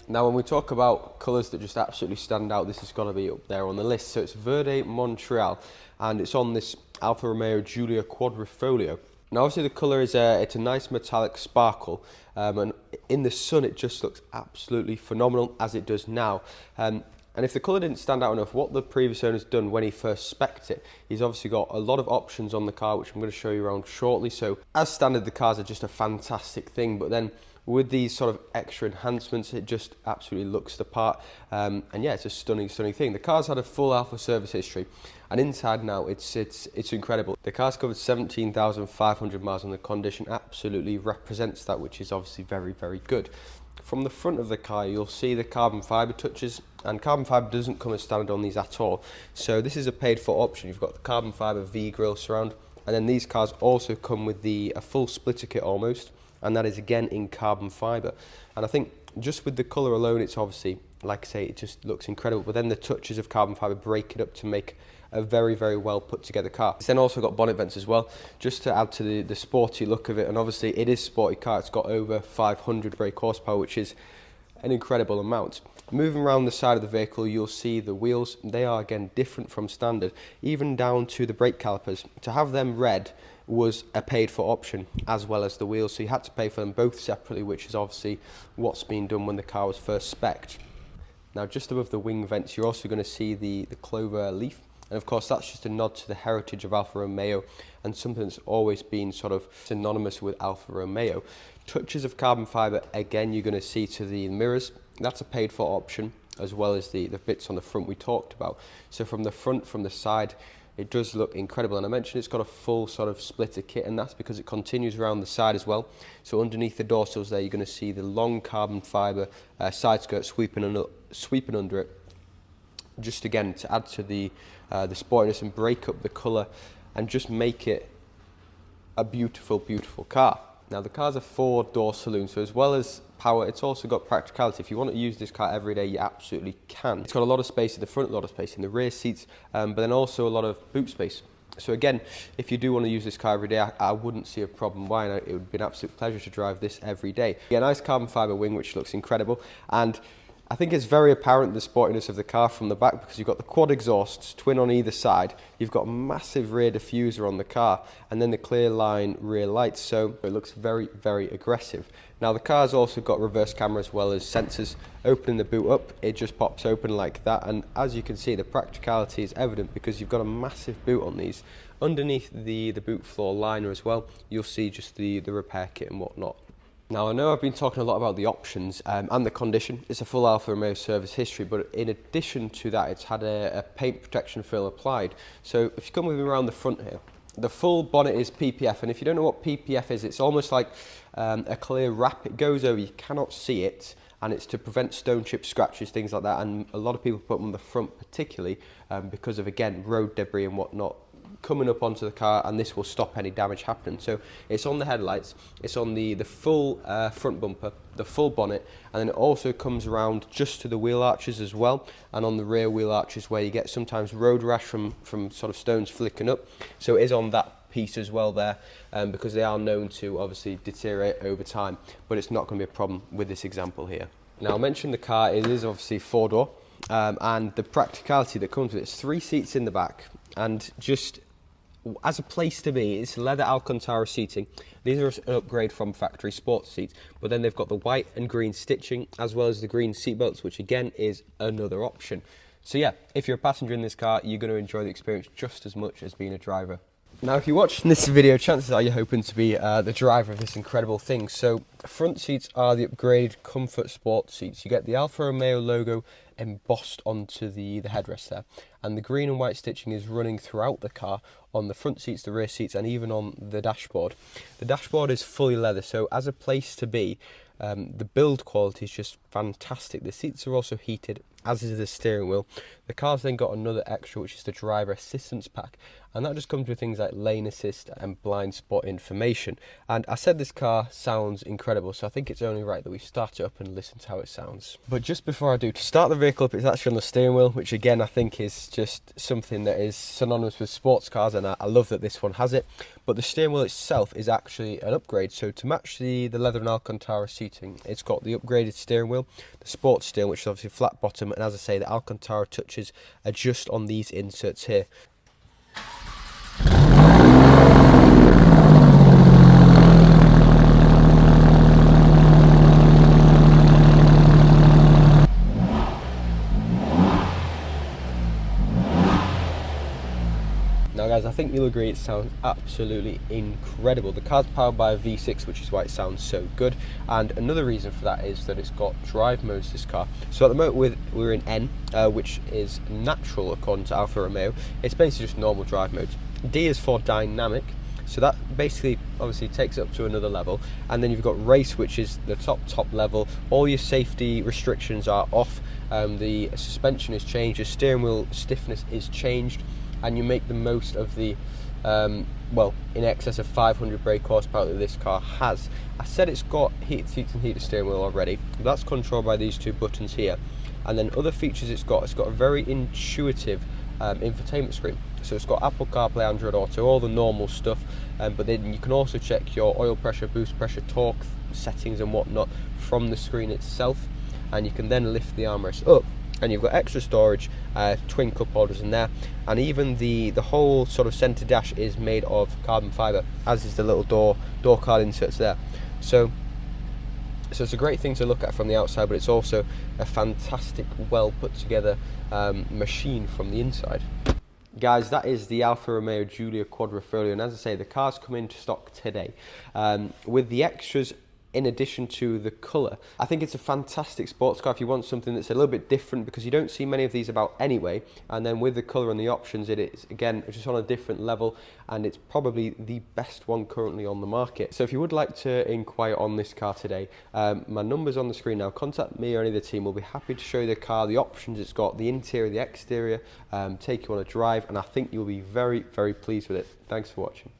Now, when we talk about colours that just absolutely stand out, this has got to be up there on the list. So it's Verde Montreal, and it's on this Alfa Romeo Giulia Quadrifoglio. Now, obviously, the colour is it's a nice metallic sparkle, and in the sun, it just looks absolutely phenomenal, as it does now. And if the colour didn't stand out enough, what the previous owner's done when he first spec'd it, he's obviously got a lot of options on the car, which I'm going to show you around shortly. So, as standard, the cars are just a fantastic thing, but then with these sort of extra enhancements, it just absolutely looks the part. And yeah, it's a stunning thing. The car's had a full Alfa service history, and inside now, it's incredible. The car's covered 17,500 miles, and the condition absolutely represents that, which is obviously very, very good. From the front of the car, you'll see the carbon fibre touches, and carbon fibre doesn't come as standard on these at all. So this is a paid for option. You've got the carbon fibre V grille surround, and then these cars also come with a full splitter kit almost, and that is again in carbon fibre. And I think just with the colour alone, it's obviously, like I say, it just looks incredible. But then the touches of carbon fibre break it up to make a very, very well put together car. It's then also got bonnet vents as well, just to add to the sporty look of it. And obviously it is a sporty car. It's got over 500 brake horsepower, which is an incredible amount. Moving around the side of the vehicle, you'll see the wheels. They are again different from standard, even down to the brake calipers. To have them red was a paid for option, as well as the wheels, so you had to pay for them both separately, which is obviously what's been done when the car was first spec'd. Now, just above the wing vents, you're also going to see the clover leaf, and of course that's just a nod to the heritage of Alfa Romeo, and something that's always been sort of synonymous with Alfa Romeo. Touches of carbon fibre, again, you're going to see to the mirrors. That's a paid for option, as well as the bits on the front we talked about. So from the front, from the side, it does look incredible. And I mentioned it's got a full sort of splitter kit, and that's because it continues around the side as well. So underneath the dorsals there, you're going to see the long carbon fibre side skirt sweeping under it, just again to add to the sportiness and break up the colour and just make it a beautiful, beautiful car. Now, the car's a 4-door saloon, so as well as power, it's also got practicality. If you want to use this car every day, you absolutely can. It's got a lot of space in the front, a lot of space in the rear seats, but then also a lot of boot space. So again, if you do want to use this car every day, I wouldn't see a problem why. It would be an absolute pleasure to drive this every day. Yeah, nice carbon fibre wing, which looks incredible. And I think it's very apparent the sportiness of the car from the back, because you've got the quad exhausts, twin on either side. You've got a massive rear diffuser on the car, and then the clear line rear lights. So it looks very, very aggressive. Now, the car's also got reverse camera as well as sensors. Opening the boot up, it just pops open like that. And as you can see, the practicality is evident because you've got a massive boot on these. Underneath the boot floor liner as well, you'll see just the repair kit and whatnot. Now, I know I've been talking a lot about the options and the condition. It's a full Alfa Romeo service history, but in addition to that, it's had a paint protection film applied. So if you come with me around the front here, the full bonnet is PPF, and if you don't know what PPF is, it's almost like a clear wrap. It goes over, you cannot see it, and it's to prevent stone chip scratches, things like that. And a lot of people put them on the front particularly because of, again, road debris and whatnot coming up onto the car, and this will stop any damage happening. So it's on the headlights, it's on the full front bumper, the full bonnet, and then it also comes around just to the wheel arches as well, and on the rear wheel arches where you get sometimes road rash from sort of stones flicking up. So it is on that piece as well there, because they are known to obviously deteriorate over time, but it's not going to be a problem with this example here. Now, I mentioned the car, it is obviously 4-door, and the practicality that comes with it, it's 3 seats in the back, and just as a place to be, it's leather Alcantara seating. These are an upgrade from factory sports seats, but then they've got the white and green stitching, as well as the green seatbelts, which again is another option. So yeah, if you're a passenger in this car, you're going to enjoy the experience just as much as being a driver. Now, if you're watching this video, chances are you're hoping to be the driver of this incredible thing. So front seats are the upgraded Comfort Sport seats. You get the Alfa Romeo logo embossed onto the headrest there, and the green and white stitching is running throughout the car on the front seats, the rear seats, and even on the dashboard. The dashboard is fully leather, so as a place to be, the build quality is just fantastic. The seats are also heated, as is the steering wheel. The car's then got another extra, which is the driver assistance pack, and that just comes with things like lane assist and blind spot information. And I said this car sounds incredible, so I think it's only right that we start it up and listen to how it sounds. But just before I do, to start the vehicle up, it's actually on the steering wheel, which again I think is just something that is synonymous with sports cars, and I love that this one has it. But the steering wheel itself is actually an upgrade, so to match the Leather and Alcantara seating, it's got the upgraded steering wheel, the sports steering, which is obviously flat bottom, and as I say, the Alcantara touches are just on these inserts here. Now guys, I think you'll agree it sounds absolutely incredible. The car's powered by a V6, which is why it sounds so good. And another reason for that is that it's got drive modes, this car. So at the moment we're in N, which is natural according to Alfa Romeo. It's basically just normal drive modes. D is for dynamic. So that basically obviously takes it up to another level. And then you've got race, which is the top level. All your safety restrictions are off. The suspension is changed, the steering wheel stiffness is changed, and you make the most of the, well, in excess of 500 brake horsepower that this car has. I said it's got heated seats and heated steering wheel already. That's controlled by these two buttons here. And then other features it's got a very intuitive infotainment screen. So it's got Apple CarPlay, Android Auto, all the normal stuff, but then you can also check your oil pressure, boost pressure, torque settings and whatnot from the screen itself, and you can then lift the armrest up, and you've got extra storage, twin cup holders in there, and even the whole sort of center dash is made of carbon fiber, as is the little door card inserts there. So it's a great thing to look at from the outside, but it's also a fantastic, well put together machine from the inside. Guys, that is the Alfa Romeo Giulia Quadrifoglio, and as I say, the car's come into stock today with the extras. In addition to the colour, I think it's a fantastic sports car if you want something that's a little bit different, because you don't see many of these about anyway. And then with the colour and the options, it is again just on a different level, and it's probably the best one currently on the market. So if you would like to inquire on this car today, my number's on the screen now. Contact me or any of the team. We'll be happy to show you the car, the options it's got, the interior, the exterior, take you on a drive, and I think you'll be very, very pleased with it. Thanks for watching.